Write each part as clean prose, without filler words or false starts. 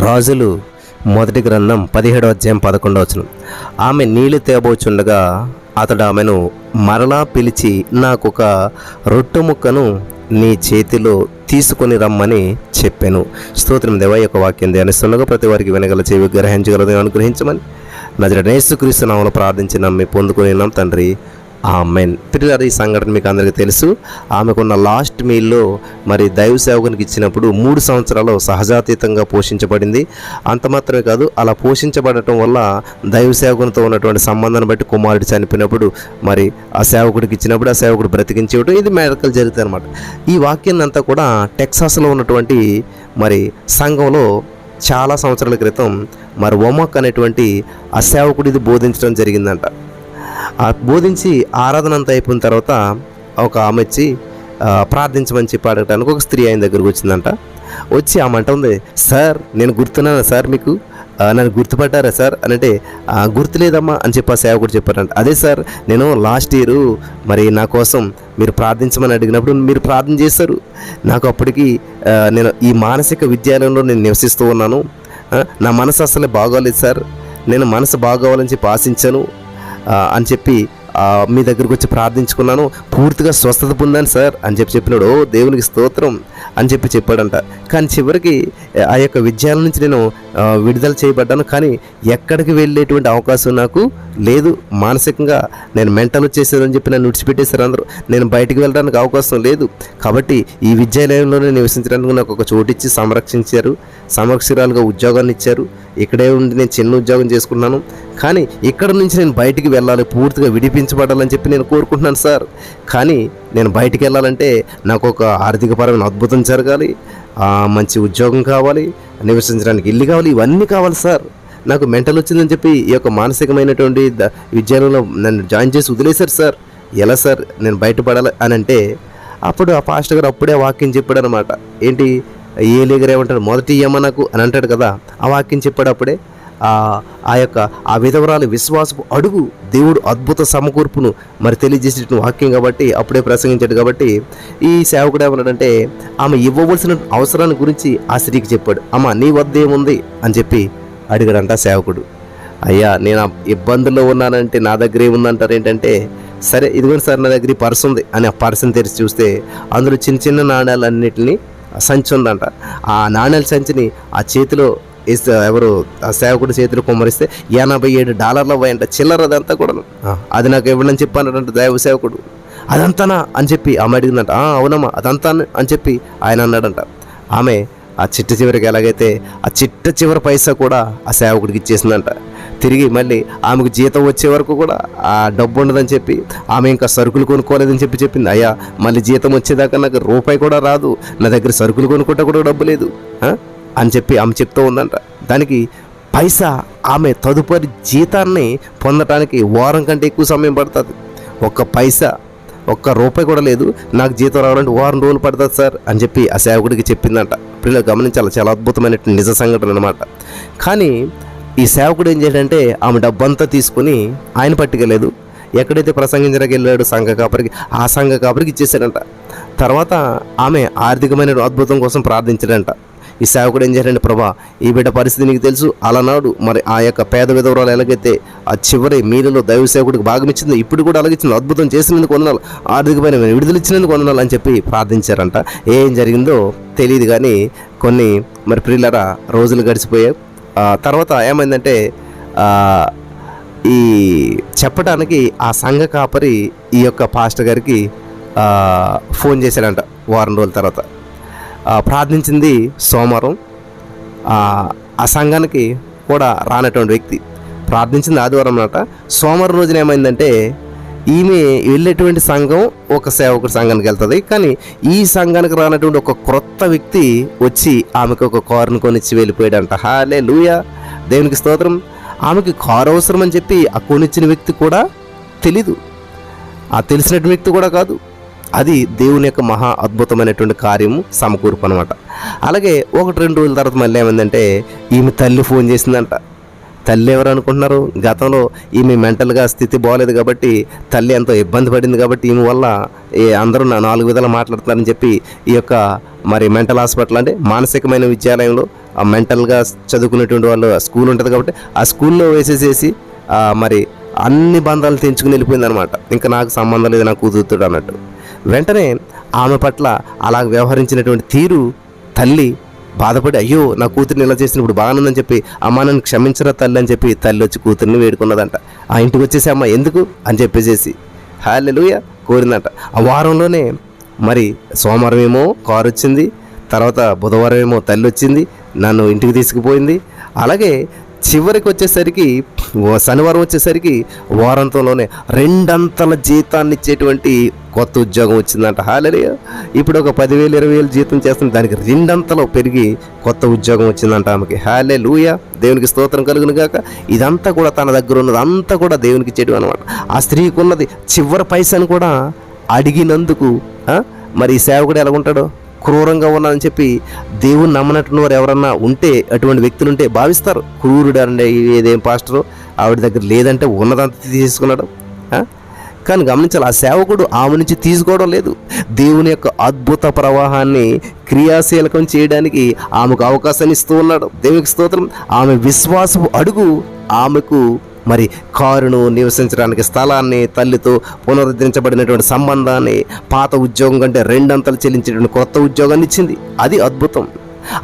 రాజులు మొదటి గ్రంథం 17వ అధ్యాయం 11వ వచనం. ఆమె నీళ్లు తేబోచుండగా అతడు ఆమెను మరలా పిలిచి, నాకొక రొట్టె ముక్కను నీ చేతిలో తీసుకొని రమ్మని చెప్పాను. స్తోత్రం. దేవా, యొక్క వాక్యం ధ్యానిస్తుండగా ప్రతి వారికి వినగల చెవి గ్రహించగలదు అనుగ్రహించమని నజరేయుడైన యేసుక్రీస్తు నామములో ప్రార్థించి నమ్మి పొందుకుని తండ్రి, ఆమేన్. పిల్లలు, ఈ సంఘటన మీకు అందరికీ తెలుసు. ఆమెకున్న లాస్ట్ మీల్లో మరి దైవ సేవకునికి ఇచ్చినప్పుడు 3 సంవత్సరాలు సహజాతీతంగా పోషించబడింది. అంత మాత్రమే కాదు, అలా పోషించబడటం వల్ల దైవ సేవకునితో ఉన్నటువంటి సంబంధాన్ని బట్టి కుమారుడు చనిపోయినప్పుడు మరి ఆ సేవకుడికి ఇచ్చినప్పుడు ఆ సేవకుడు బ్రతికించి ఇవ్వడం, ఇది మేరకలు జరుగుతాయి అన్నమాట. ఈ వాక్యాన్ని అంతా కూడా టెక్సాస్లో ఉన్నటువంటి మరి సంఘంలో చాలా సంవత్సరాల క్రితం మరి ఒమక్ అనేటువంటి ఆ సేవకుడు ఇది బోధించడం జరిగిందంట. బోధించి ఆరాధన అంతా అయిపోయిన తర్వాత ఒక ఆమె వచ్చి ప్రార్థించమని చెప్పి అడగటానికి ఒక స్త్రీ ఆయన దగ్గరకు వచ్చిందంట. వచ్చి ఆమె అంటుంది, సార్ నేను గుర్తున్నానా సార్, మీకు నన్ను గుర్తుపట్టారా సార్ అని అంటే, గుర్తులేదమ్మా అని చెప్పి ఆ సేవకుడు చెప్పారంట. అదే సార్, నేను లాస్ట్ ఇయర్ మరి నా కోసం మీరు ప్రార్థించమని అడిగినప్పుడు మీరు ప్రార్థన చేశారు. నాకు అప్పటికి నేను ఈ మానసిక విద్యాలయంలో నేను నివసిస్తూ ఉన్నాను. నా మనసు అసలే బాగోలేదు సార్, నేను మనసు బాగోవాలని చెప్పి ఆశించాను అని చెప్పి మీ దగ్గరకు వచ్చి ప్రార్థించుకున్నాను, పూర్తిగా స్వస్థత పొందాను సార్ అని చెప్పినాడు. ఓ దేవునికి స్తోత్రం అని చెప్పాడంట. కానీ చివరికి ఆ యొక్క విద్యాల నుంచి నేను విడుదల చేయబడ్డాను, కానీ ఎక్కడికి వెళ్ళేటువంటి అవకాశం నాకు లేదు. మానసికంగా నేను మెంటల్ వచ్చేసారని చెప్పి నన్ను విడిచిపెట్టేశారు అందరూ. నేను బయటికి వెళ్ళడానికి అవకాశం లేదు. కాబట్టి ఈ విద్యాలయంలోనే నివసించడానికి నాకు ఒక చోటు ఇచ్చి సంరక్షించారు, సంరక్షకురాలుగా ఉద్యోగాన్ని ఇచ్చారు. ఇక్కడే ఉండి నేను చిన్న ఉద్యోగం చేసుకున్నాను, కానీ ఇక్కడ నుంచి నేను బయటికి వెళ్ళాలి, పూర్తిగా విడిపించబడాలని చెప్పి నేను కోరుకుంటున్నాను సార్. కానీ నేను బయటికి వెళ్ళాలంటే నాకు ఒక ఆర్థికపరమైన అద్భుతం జరగాలి, మంచి ఉద్యోగం కావాలి, నివసించడానికి ఇల్లు కావాలి, ఇవన్నీ కావాలి సార్. నాకు మెంటల్ వచ్చిందని చెప్పి ఈ యొక్క మానసికమైనటువంటి విద్యాలయంలో నన్ను జాయిన్ చేసి వదిలేశారు సార్. ఎలా సార్ నేను బయటపడాలి అని అంటే, అప్పుడు ఆ పాస్టర్ గారు అప్పుడే వాక్యం చెప్పాడు అనమాట. ఏంటి, ఏ లీగర్ ఏమంటాడు, మొదటి ఇయ్యమ్మ నాకు అని అంటాడు కదా, ఆ వాక్యం చెప్పాడు అప్పుడే. ఆ విధవరాలు విశ్వాసపు అడుగు దేవుడు అద్భుత సమకూర్పును మరి తెలియజేసేటువంటి వాక్యం కాబట్టి అప్పుడే ప్రసంగించాడు. కాబట్టి ఈ సేవకుడు ఏమన్నాడంటే, ఆమె ఇవ్వవలసిన అవసరాన్ని గురించి ఆ స్త్రీకి చెప్పాడు. అమ్మ, నీ వద్ద ఏముంది అని చెప్పి అడిగాడంట సేవకుడు. అయ్యా, నేను ఇబ్బందుల్లో ఉన్నానంటే నా దగ్గర ఏముందంటారు ఏంటంటే, సరే ఇదిగోండి సార్, నా దగ్గర ఈ పర్స్ ఉంది అని ఆ పర్సుని తెరిచి చూస్తే అందులో చిన్న చిన్న నాణ్యాలన్నింటినీ సంచి ఉందంట. ఆ నాణ్యాల సంచిని ఆ చేతిలో ఎవరు ఆ సేవకుడి చేతిలో కుమ్మరిస్తే $87 అవ్వాయంట, చిల్లర అదంతా కూడా. అది నాకు ఇవ్వడని చెప్పానంట దైవ సేవకుడు. అదంతానా అని చెప్పి ఆమె అడిగిందంట. అవునమ్మా అదంతా అని చెప్పి ఆయన అన్నాడంట. ఆమె ఆ చిట్ట చివరికి ఎలాగైతే ఆ చిట్ట చివరి పైసా కూడా ఆ సేవకుడికి ఇచ్చేసిందంట. తిరిగి మళ్ళీ ఆమెకు జీతం వచ్చే వరకు కూడా ఆ డబ్బు ఉండదని చెప్పి, ఆమె ఇంకా సరుకులు కొనుక్కోలేదని చెప్పింది. అయ్యా, మళ్ళీ జీతం వచ్చేదాకా నాకు రూపాయి కూడా రాదు, నా దగ్గర సరుకులు కొనుక్కుంటే కూడా డబ్బు లేదు అని చెప్పి ఆమె చెప్తూ ఉందంట. దానికి పైసా ఆమె తదుపరి జీతాన్ని పొందటానికి వారం కంటే ఎక్కువ సమయం పడుతుంది. ఒక్క రూపాయి కూడా లేదు, నాకు జీతం రావాలంటే వారం రోజులు పడుతుంది సార్ అని చెప్పి ఆ సేవకుడికి చెప్పిందంట. పిల్లలు గమనించాలి, చాలా అద్భుతమైనటువంటి నిజ సంఘటన అనమాట. కానీ ఈ సేవకుడు ఏం చేయాలంటే, ఆమె డబ్బంతా తీసుకుని ఆయన పట్టుకెళ్ళలేదు, ఎక్కడైతే ప్రసంగించడానికి వెళ్ళాడు సంఘ కాపరికి, ఆ సంఘ కాపరికి ఇచ్చేసాడంట. తర్వాత ఆమె ఆర్థికమైన అద్భుతం కోసం ప్రార్థించాడంట. ఈ సేవకుడు ఏం చేయాలంటే, ప్రభా, ఈ బిడ్డ పరిస్థితి నీకు తెలుసు, అలానాడు మరి ఆ యొక్క పేద విధవరాలు ఎలాగైతే ఆ చివరి మీలలో దైవ సేవకుడికి భాగం ఇచ్చిందో ఇప్పుడు కూడా అలాగిచ్చింది, అద్భుతం చేసినందుకు వందనాలు, ఆర్థికమైన విడుదల ఇచ్చినందుకు వందనాలు అని చెప్పి ప్రార్థించారంట. ఏం జరిగిందో తెలియదు, కానీ కొన్ని మరి ప్రియులరా రోజులు గడిచిపోయాయి. తర్వాత ఏమైందంటే, ఈ చెప్పడానికి ఆ సంఘ కాపరి ఈ యొక్క పాస్టర్ గారికి ఫోన్ చేశాడంట. వారం రోజుల తర్వాత ప్రార్థించింది సోమవారం, ఆ సంఘానికి కూడా రానటువంటి వ్యక్తి ప్రార్థించింది ఆదివారం అన్నమాట. సోమవారం రోజున ఏమైందంటే, ఈమె వెళ్ళేటువంటి సంఘం ఒక సేవకుడి సంఘానికి వెళ్తుంది, కానీ ఈ సంఘానికి రానటువంటి ఒక క్రొత్త వ్యక్తి వచ్చి ఆమెకు ఒక కారును కొనిచ్చి వెళ్ళిపోయాడంట. హల్లెలూయా, దేవునికి స్తోత్రం. ఆమెకి కారు అవసరం అని చెప్పి ఆ కొనిచ్చిన వ్యక్తి కూడా తెలీదు, ఆ తెలిసినటువంటి వ్యక్తి కూడా కాదు. అది దేవుని యొక్క మహా అద్భుతమైనటువంటి కార్యము, సమకూర్పు అనమాట. అలాగే 1-2 రోజుల తర్వాత మళ్ళీ ఏమైందంటే, ఈమె తల్లి ఫోన్ చేసిందంట. తల్లి ఎవరు అనుకుంటున్నారు, గతంలో ఈమె మెంటల్గా స్థితి బాగోలేదు కాబట్టి తల్లి ఎంతో ఇబ్బంది పడింది కాబట్టి ఈమె వల్ల అందరూ 4 విధాలు మాట్లాడుతున్నారని చెప్పి ఈ యొక్క మరి మెంటల్ హాస్పిటల్ అంటే మానసికమైన విద్యాలయంలో మెంటల్గా చదువుకునేటువంటి వాళ్ళు స్కూల్ ఉంటుంది కాబట్టి ఆ స్కూల్లో వేసేసేసి మరి అన్ని బంధాలు తెంచుకుని వెళ్ళిపోయింది అనమాట. ఇంకా నాకు సంబంధం లేదు, నాకు కుదురుతాడు అన్నట్టు. వెంటనే ఆమె పట్ల అలా వ్యవహరించినటువంటి తీరు తల్లి బాధపడి, అయ్యో నా కూతురిని ఇలా చేసినప్పుడు బాగానుందని చెప్పి, అమ్మ నన్ను క్షమించరా తల్లి అని చెప్పి తల్లి వచ్చి కూతురిని వేడుకున్నదంట. ఆ ఇంటికి వచ్చేసి అమ్మ ఎందుకు అని చెప్పేసేసి హల్లెలూయా కోరిందంట. ఆ వారంలోనే మరి సోమవారం ఏమో కారు వచ్చింది, తర్వాత బుధవారం ఏమో తల్లి వచ్చింది, నన్ను ఇంటికి తీసుకుపోయింది. అలాగే చివరికి వచ్చేసరికి శనివారం వచ్చేసరికి వారంతంలోనే 2 జీతాన్ని ఇచ్చేటువంటి కొత్త ఉద్యోగం వచ్చిందంట. హల్లెలూయా. ఇప్పుడు ఒక 10,000 20,000 జీతం చేస్తుంది, దానికి 2 పెరిగి కొత్త ఉద్యోగం వచ్చిందంట ఆమెకి. హల్లెలూయా. దేవునికి స్తోత్రం కలుగును గాక. ఇదంతా కూడా తన దగ్గర ఉన్నది అంతా కూడా దేవునికి ఇచ్చేయడం అనమాట. ఆ స్త్రీకి ఉన్నది చివరి పైసను కూడా అడిగినందుకు మరి ఈ సేవకుడు ఎలాగుంటాడో, క్రూరంగా ఉన్నానని చెప్పి దేవుని నమ్మనట్టు వారు ఎవరన్నా ఉంటే, అటువంటి వ్యక్తులు ఉంటే భావిస్తారు, క్రూరుడు అంటే ఏదేం పాస్టరు ఆవిడ దగ్గర లేదంటే ఉన్నదంతా తీసుకున్నాడు. కానీ గమనించాలి, ఆ సేవకుడు ఆమె నుంచి తీసుకోవడం లేదు, దేవుని యొక్క అద్భుత ప్రవాహాన్ని క్రియాశీలకం చేయడానికి ఆమెకు అవకాశాన్ని ఇస్తూ ఉన్నాడు. దేవునికి స్తోత్రం. ఆమె విశ్వాసపు అడుగు ఆమెకు మరి కారును, నివసించడానికి స్థలాన్ని, తల్లితో పునరుద్ధరించబడినటువంటి సంబంధాన్ని, పాత ఉద్యోగం కంటే 2 చెల్లించేటువంటి కొత్త ఉద్యోగాన్ని ఇచ్చింది. అది అద్భుతం.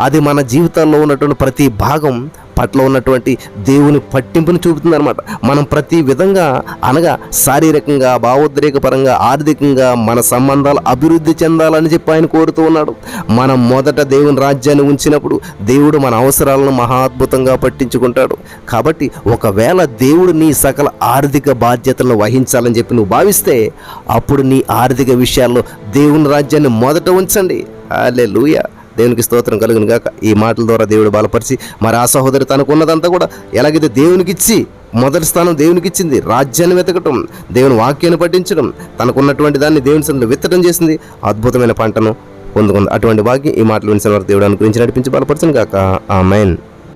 అది మన జీవితాల్లో ఉన్నటువంటి ప్రతి భాగం పట్ల ఉన్నటువంటి దేవుని పట్టింపుని చూపుతుంది అనమాట. మనం ప్రతి విధంగా అనగా శారీరకంగా, భావోద్రేకపరంగా, ఆర్థికంగా మన సంబంధాలు అభివృద్ధి చెందాలని చెప్పి ఆయన కోరుతూ ఉన్నాడు. మనం మొదట దేవుని రాజ్యాన్ని ఉంచినప్పుడు దేవుడు మన అవసరాలను మహాద్భుతంగా పట్టించుకుంటాడు. కాబట్టి ఒకవేళ దేవుడు నీ సకల ఆర్థిక బాధ్యతలను వహించాలని చెప్పి నువ్వు భావిస్తే, అప్పుడు నీ ఆర్థిక విషయాల్లో దేవుని రాజ్యాన్ని మొదట ఉంచండి. హల్లెలూయా. దేవునికి స్తోత్రం కలుగును గాక. ఈ మాటల ద్వారా దేవుడు బలపరిచి మరి ఆ సహోదరి తనకున్నదంతా కూడా ఎలాగైతే దేవునికి ఇచ్చి, మొదటి స్థానం దేవునికి ఇచ్చింది, రాజ్యాన్ని వెతకటం, దేవుని వాక్యాన్ని పఠించడం, తనకున్నటువంటి దాన్ని దేవుని సన్నిధిలో విత్తడం చేసింది, అద్భుతమైన పంటను పొందుకుంది. అటువంటి భాగ్యం ఈ మాటలు వినిసిన వారు దేవుడు అనుగ్రహించి నడిపించి బలపరచును గాక. ఆమేన్.